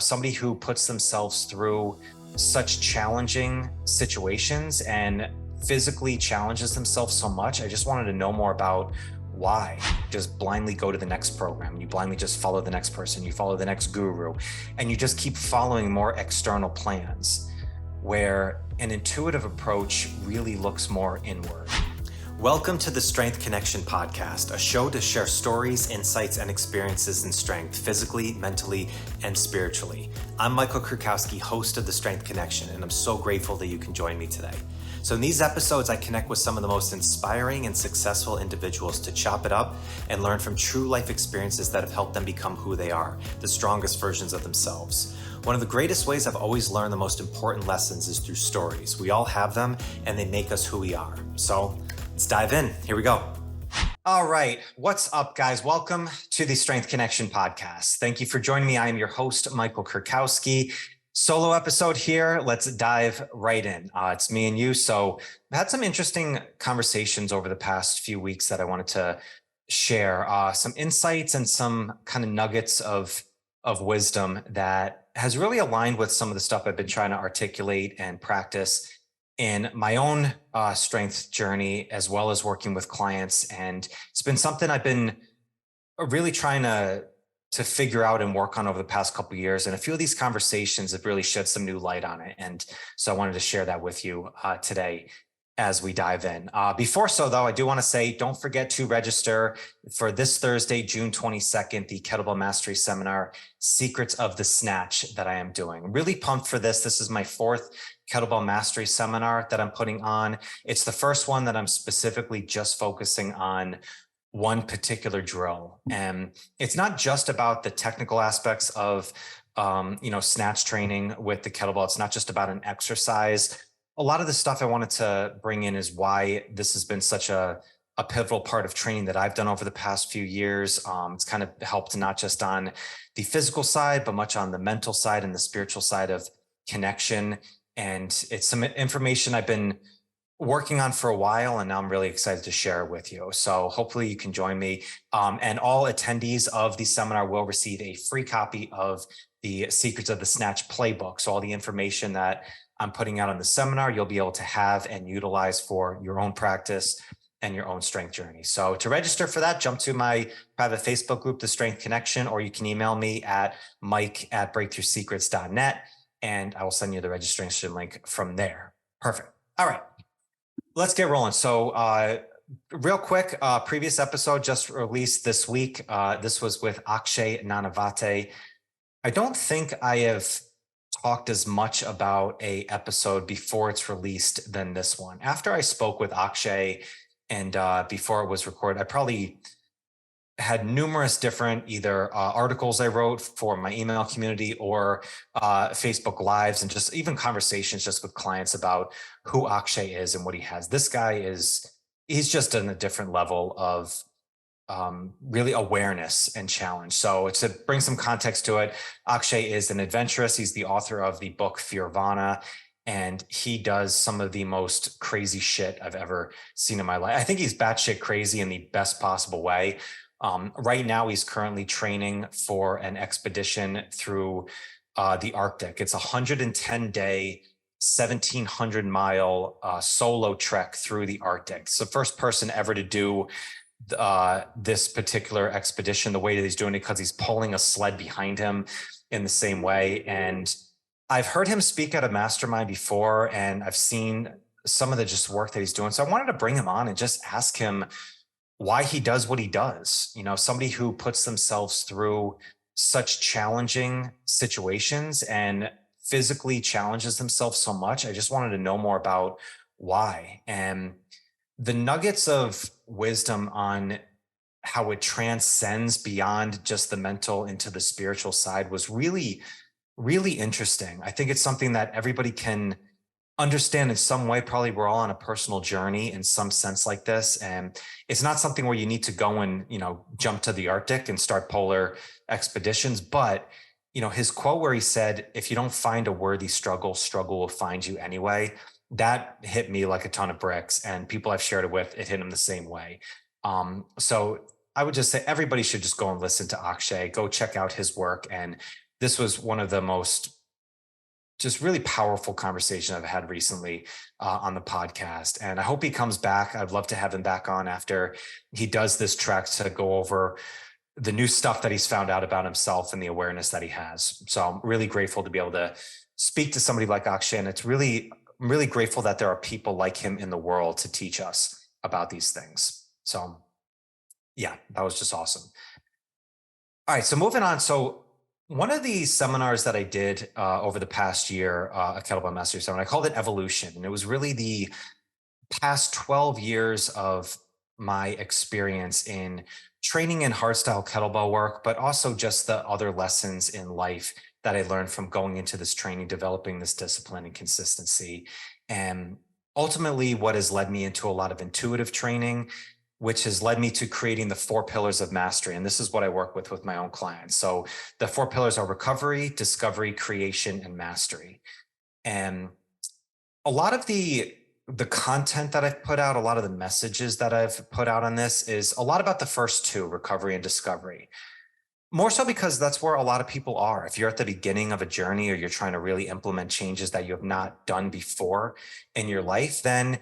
somebody who puts themselves through such challenging situations and physically challenges themselves so much. I just wanted to know more about why. Just blindly go to the next program. You blindly just follow the next person. You follow the next guru, and you just keep following more external plans, where an intuitive approach really looks more inward. Welcome to the Strength Connection podcast, a show to share stories, insights, and experiences in strength, physically, mentally, and spiritually. I'm Michael Kurkowski, host of the Strength Connection, and I'm so grateful that you can join me today. So in these episodes, I connect with some of the most inspiring and successful individuals to chop it up and learn from true life experiences that have helped them become who they are, the strongest versions of themselves. One of the greatest ways I've always learned the most important lessons is through stories. We all have them, and they make us who we are. So let's dive in. Here we go. All right. What's up, guys? Welcome to the Strength Connection podcast. Thank you for joining me. I am your host, Michael Kurkowski. Solo episode here. Let's dive right in. It's me and you. So I've had some interesting conversations over the past few weeks that I wanted to share, some insights and some kind of nuggets of wisdom that has really aligned with some of the stuff I've been trying to articulate and practice in my own strength journey, as well as working with clients. And it's been something I've been really trying to figure out and work on over the past couple of years. And a few of these conversations have really shed some new light on it. And so I wanted to share that with you today as we dive in. Before so, though, I do want to say, don't forget to register for this Thursday, June 22nd, the Kettlebell Mastery Seminar, Secrets of the Snatch, that I am doing. I'm really pumped for this. This is my fourth Kettlebell Mastery Seminar that I'm putting on. It's the first one that I'm specifically just focusing on one particular drill. And it's not just about the technical aspects of snatch training with the kettlebell. It's not just about an exercise. A lot of the stuff I wanted to bring in is why this has been such a pivotal part of training that I've done over the past few years. It's kind of helped not just on the physical side, but much on the mental side and the spiritual side of connection. And it's some information I've been working on for a while, and now I'm really excited to share it with you. So hopefully you can join me. And all attendees of the seminar will receive a free copy of the Secrets of the Snatch Playbook. So all the information that I'm putting out on the seminar, you'll be able to have and utilize for your own practice and your own strength journey. So to register for that, jump to my private Facebook group, The Strength Connection, or you can email me at mike@breakthroughsecrets.net, and I will send you the registration link from there. Perfect. All right, let's get rolling. So real quick, previous episode just released this week. This was with Akshay Nanavati. I don't think I have talked as much about a episode before it's released than this one. After I spoke with Akshay and before it was recorded, I probably had numerous different either articles I wrote for my email community or Facebook Lives, and just even conversations just with clients about who Akshay is and what he has. This guy he's just on a different level of really awareness and challenge. So to bring some context to it, Akshay is an adventurous. He's the author of the book Fearvana, and he does some of the most crazy shit I've ever seen in my life. I think he's batshit crazy in the best possible way. Right now, he's currently training for an expedition through the Arctic. It's a 110-day, 1,700-mile solo trek through the Arctic. It's the first person ever to do this particular expedition the way that he's doing it, because he's pulling a sled behind him in the same way. And I've heard him speak at a mastermind before, and I've seen some of the just work that he's doing. So I wanted to bring him on and just ask him why he does what he does. You know, somebody who puts themselves through such challenging situations and physically challenges themselves so much. I just wanted to know more about why. And the nuggets of wisdom on how it transcends beyond just the mental into the spiritual side was really, really interesting. I think it's something that everybody can understand in some way. Probably we're all on a personal journey in some sense like this. And it's not something where you need to go and, jump to the Arctic and start polar expeditions. But, his quote where he said, if you don't find a worthy struggle, struggle will find you anyway. That hit me like a ton of bricks, and people I've shared it with, it hit them the same way. So I would just say everybody should just go and listen to Akshay, go check out his work, and this was one of the most just really powerful conversation I've had recently on the podcast. And I hope he comes back. I'd love to have him back on after he does this trek to go over the new stuff that he's found out about himself and the awareness that he has. So I'm really grateful to be able to speak to somebody like Akshay. And I'm really grateful that there are people like him in the world to teach us about these things. So yeah, that was just awesome. All right, so moving on. So one of the seminars that I did over the past year, a kettlebell mastery seminar, I called it Evolution. And it was really the past 12 years of my experience in training in hardstyle kettlebell work, but also just the other lessons in life that I learned from going into this training, developing this discipline and consistency. And ultimately, what has led me into a lot of intuitive training, which has led me to creating the 4 pillars of mastery. And this is what I work with my own clients. So the 4 pillars are recovery, discovery, creation, and mastery. And a lot of the content that I've put out, a lot of the messages that I've put out on this is a lot about the first 2, recovery and discovery. More so because that's where a lot of people are. If you're at the beginning of a journey or you're trying to really implement changes that you have not done before in your life, then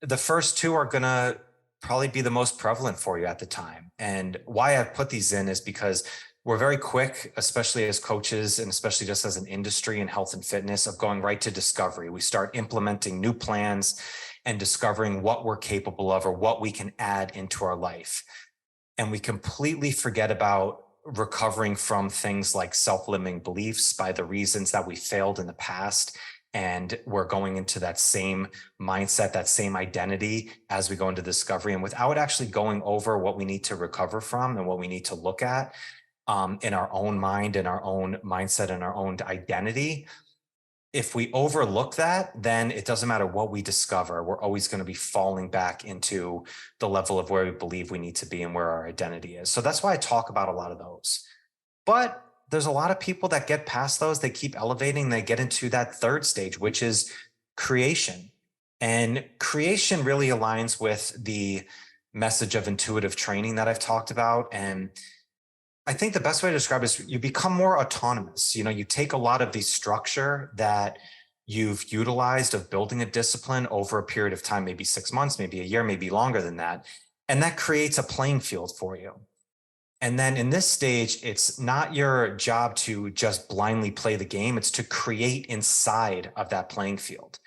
the first 2 are going to probably be the most prevalent for you at the time. And why I've put these in is because we're very quick, especially as coaches and especially just as an industry in health and fitness, of going right to discovery. We start implementing new plans and discovering what we're capable of or what we can add into our life. And we completely forget about recovering from things like self-limiting beliefs by the reasons that we failed in the past. And we're going into that same mindset, that same identity as we go into discovery. And without actually going over what we need to recover from and what we need to look at in our own mind, in our own mindset, and our own identity, if we overlook that, then it doesn't matter what we discover. We're always going to be falling back into the level of where we believe we need to be and where our identity is. So that's why I talk about a lot of those. But there's a lot of people that get past those. They keep elevating. They get into that 3rd stage, which is creation. And creation really aligns with the message of intuitive training that I've talked about. And I think the best way to describe it is you become more autonomous. You take a lot of the structure that you've utilized of building a discipline over a period of time, maybe 6 months, maybe a year, maybe longer than that. And that creates a playing field for you. And then in this stage, it's not your job to just blindly play the game. It's to create inside of that playing field.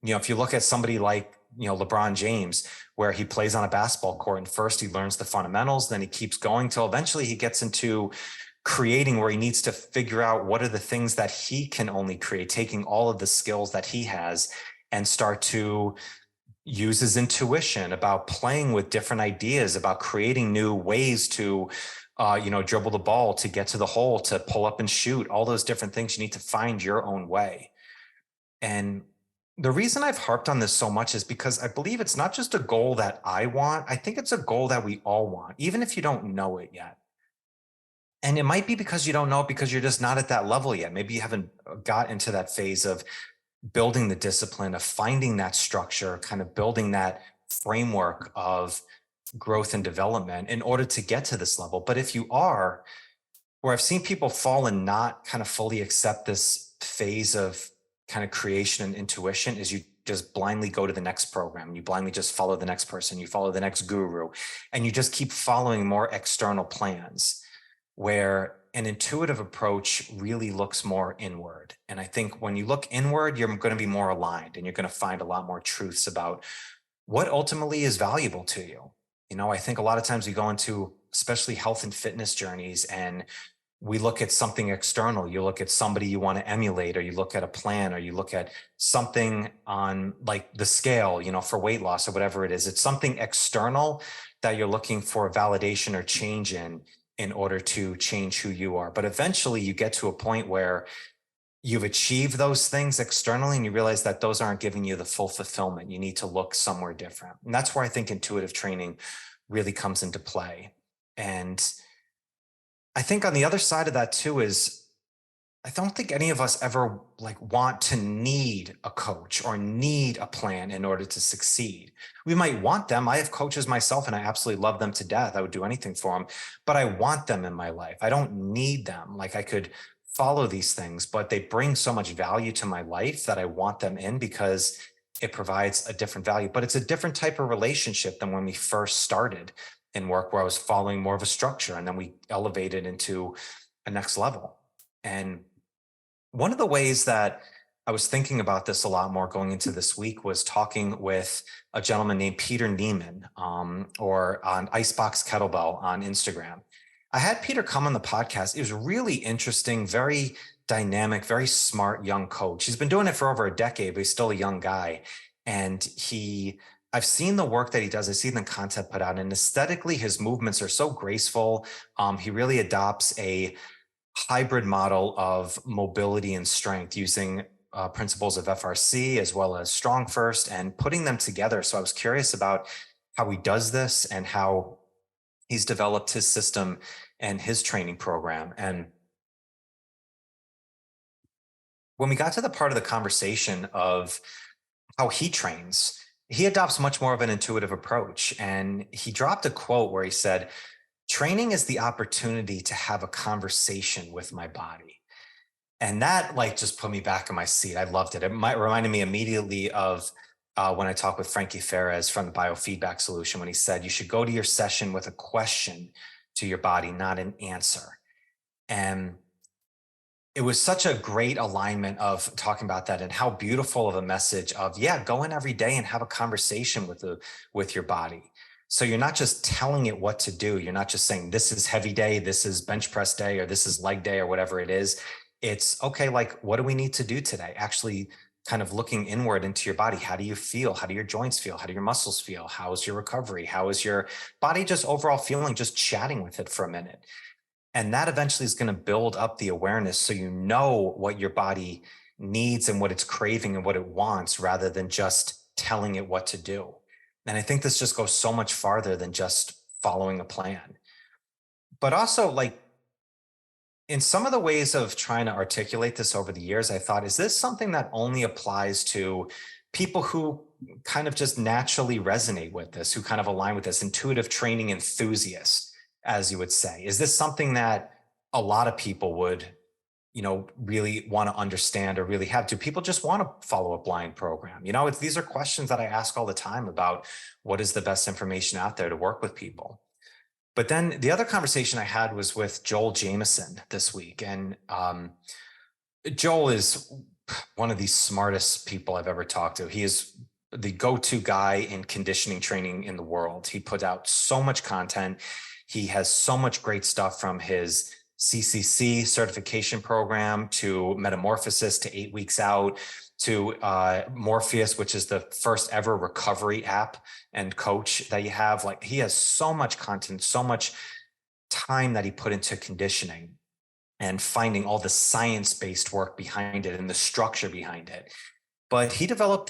If you look at somebody like, LeBron James, where he plays on a basketball court and first he learns the fundamentals, then he keeps going till eventually he gets into creating where he needs to figure out what are the things that he can only create, taking all of the skills that he has and start to use his intuition about playing with different ideas, about creating new ways to dribble the ball, to get to the hole, to pull up and shoot, all those different things. You need to find your own way. And the reason I've harped on this so much is because I believe it's not just a goal that I want. I think it's a goal that we all want, even if you don't know it yet. And it might be because you don't know it because you're just not at that level yet. Maybe you haven't got into that phase of building the discipline, of finding that structure, kind of building that framework of growth and development in order to get to this level. But if you are, where I've seen people fall and not kind of fully accept this phase of kind of creation and intuition, is you just blindly go to the next program. You blindly just follow the next person. You follow the next guru, and you just keep following more external plans, where an intuitive approach really looks more inward. And I think when you look inward, you're going to be more aligned and you're going to find a lot more truths about what ultimately is valuable to you. I think a lot of times we go into especially health and fitness journeys and we look at something external. You look at somebody you want to emulate, or you look at a plan, or you look at something on like the scale, for weight loss or whatever it is. It's something external that you're looking for validation or change in order to change who you are. But eventually you get to a point where you've achieved those things externally and you realize that those aren't giving you the full fulfillment. You need to look somewhere different. And that's where I think intuitive training really comes into play. And I think on the other side of that too is I don't think any of us ever want to need a coach or need a plan in order to succeed. We might want them. I have coaches myself and I absolutely love them to death. I would do anything for them, but I want them in my life. I don't need them. I could follow these things, but they bring so much value to my life that I want them in because it provides a different value. But it's a different type of relationship than when we first started in work, where I was following more of a structure, and then we elevated into a next level. And one of the ways that I was thinking about this a lot more going into this week was talking with a gentleman named Peter Nieman, or on Icebox Kettlebell on Instagram. I had Peter come on the podcast. It was really interesting, very dynamic, very smart young coach. He's been doing it for over a decade, but he's still a young guy. And I've seen the work that he does. I've seen the content put out, and aesthetically, his movements are so graceful. He really adopts a hybrid model of mobility and strength using principles of FRC as well as Strongfirst and putting them together. So I was curious about how he does this and how he's developed his system and his training program. And when we got to the part of the conversation of how he trains, he adopts much more of an intuitive approach. And he dropped a quote where he said, "Training is the opportunity to have a conversation with my body." And that just put me back in my seat. I loved it. It reminded me immediately of when I talked with Frankie Faires from the Biofeedback Solution, when he said, you should go to your session with a question to your body, not an answer. And it was such a great alignment of talking about that, and how beautiful of a message of, yeah, go in every day and have a conversation with your body. So you're not just telling it what to do. You're not just saying, this is heavy day, this is bench press day, or this is leg day, or whatever it is. It's okay, what do we need to do today? Actually kind of looking inward into your body. How do you feel? How do your joints feel? How do your muscles feel? How is your recovery? How is your body just overall feeling? Just chatting with it for a minute. And that eventually is going to build up the awareness, so you know what your body needs and what it's craving and what it wants, rather than just telling it what to do. And I think this just goes so much farther than just following a plan. But also, in some of the ways of trying to articulate this over the years, I thought, is this something that only applies to people who kind of just naturally resonate with this, who kind of align with this, intuitive training enthusiasts, as you would say? Is this something that a lot of people would, really want to understand or really have? Do people just want to follow a blind program? These are questions that I ask all the time about what is the best information out there to work with people. But then the other conversation I had was with Joel Jamieson this week. And Joel is one of the smartest people I've ever talked to. He is the go-to guy in conditioning training in the world. He put out so much content. He has so much great stuff, from his CCC certification program to Metamorphosis to 8 weeks out to Morpheus, which is the first ever recovery app and coach that you have. He has so much content, so much time that he put into conditioning and finding all the science-based work behind it and the structure behind it. But he developed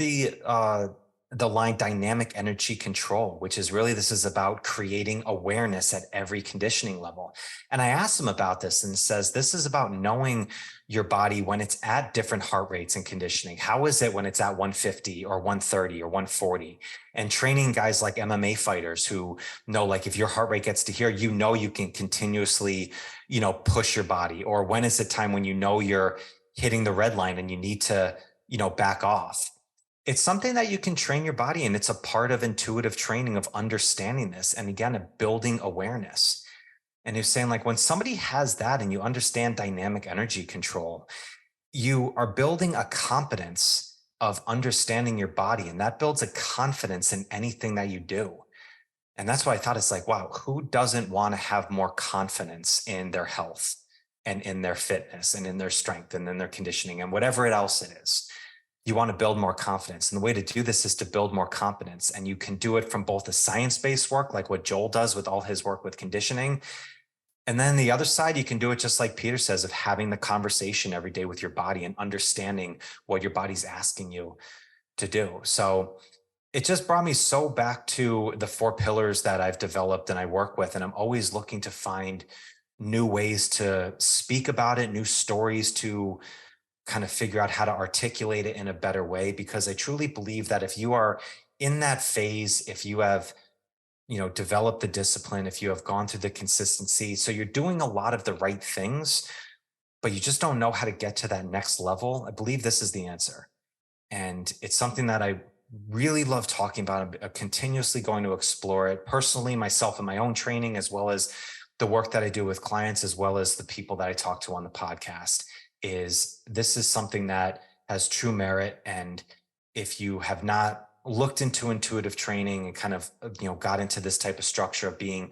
the line dynamic energy control, which is really, this is about creating awareness at every conditioning level. And I asked him about this, and says, this is about knowing your body when it's at different heart rates and conditioning. How is it when it's at 150 or 130 or 140? And training guys like MMA fighters who know, if your heart rate gets to here, you can continuously, push your body. Or when is it time when you're hitting the red line and you need to, back off? It's something that you can train your body, and it's a part of intuitive training, of understanding this, and again, of building awareness. And he's saying, when somebody has that and you understand dynamic energy control, you are building a competence of understanding your body, and that builds a confidence in anything that you do. And that's why I thought, it's wow, who doesn't want to have more confidence in their health and in their fitness and in their strength and in their conditioning and whatever else it is? You want to build more confidence. And the way to do this is to build more competence. And you can do it from both the science-based work, like what Joel does with all his work with conditioning. And then the other side, you can do it just like Peter says, of having the conversation every day with your body and understanding what your body's asking you to do. So it just brought me so back to the 4 pillars that I've developed and I work with. And I'm always looking to find new ways to speak about it, new stories to kind of figure out how to articulate it in a better way, because I truly believe that if you are in that phase, if you have, developed the discipline, if you have gone through the consistency, so you're doing a lot of the right things, but you just don't know how to get to that next level, I believe this is the answer. And it's something that I really love talking about. I'm continuously going to explore it personally, myself in my own training, as well as the work that I do with clients, as well as the people that I talk to on the podcast. This is something that has true merit. And if you have not looked into intuitive training and kind of, got into this type of structure of being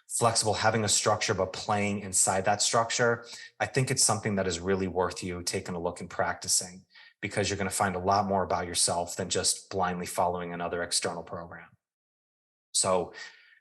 flexible, having a structure, but playing inside that structure, I think it's something that is really worth you taking a look and practicing, because you're going to find a lot more about yourself than just blindly following another external program. So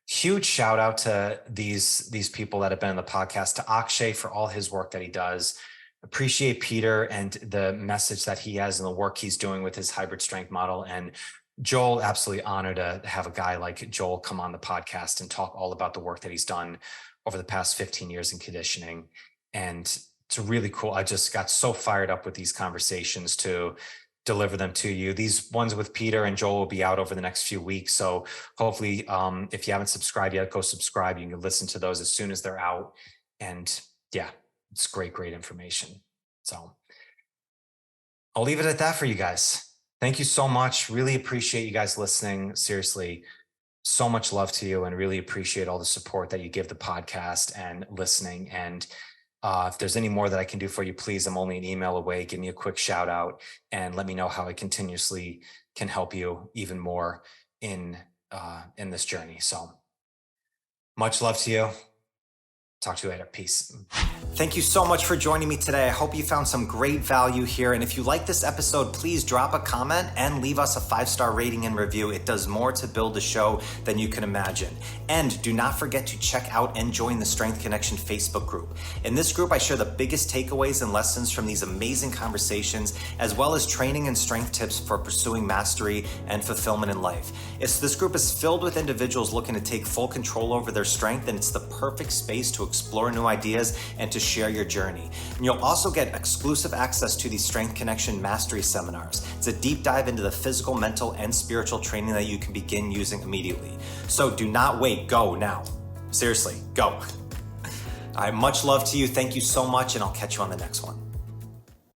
huge shout out to these people that have been on the podcast, to Akshay for all his work that he does. Appreciate Peter and the message that he has and the work he's doing with his hybrid strength model. And Joel, absolutely honored to have a guy like Joel come on the podcast and talk all about the work that he's done over the past 15 years in conditioning. And it's really cool. I just got so fired up with these conversations to deliver them to you. These ones with Peter and Joel will be out over the next few weeks. So hopefully, if you haven't subscribed yet, go subscribe. You can listen to those as soon as they're out. And yeah, it's great information. So I'll leave it at that for you guys. Thank you so much. Really appreciate you guys listening. Seriously, so much love to you, and really appreciate all the support that you give the podcast and listening. And if there's any more that I can do for you, please, I'm only an email away. Give me a quick shout out and let me know how I continuously can help you even more in this journey. So much love to you. Talk to you later. Peace. Thank you so much for joining me today. I hope you found some great value here. And if you like this episode, please drop a comment and leave us a 5-star rating and review. It does more to build the show than you can imagine. And do not forget to check out and join the Strength Connection Facebook group. In this group, I share the biggest takeaways and lessons from these amazing conversations, as well as training and strength tips for pursuing mastery and fulfillment in life. This group is filled with individuals looking to take full control over their strength, and it's the perfect space to explore new ideas and to share your journey. And you'll also get exclusive access to these Strength Connection Mastery Seminars. It's a deep dive into the physical, mental, and spiritual training that you can begin using immediately. So do not wait, go now. Seriously, go. All right, much love to you. Thank you so much, and I'll catch you on the next one.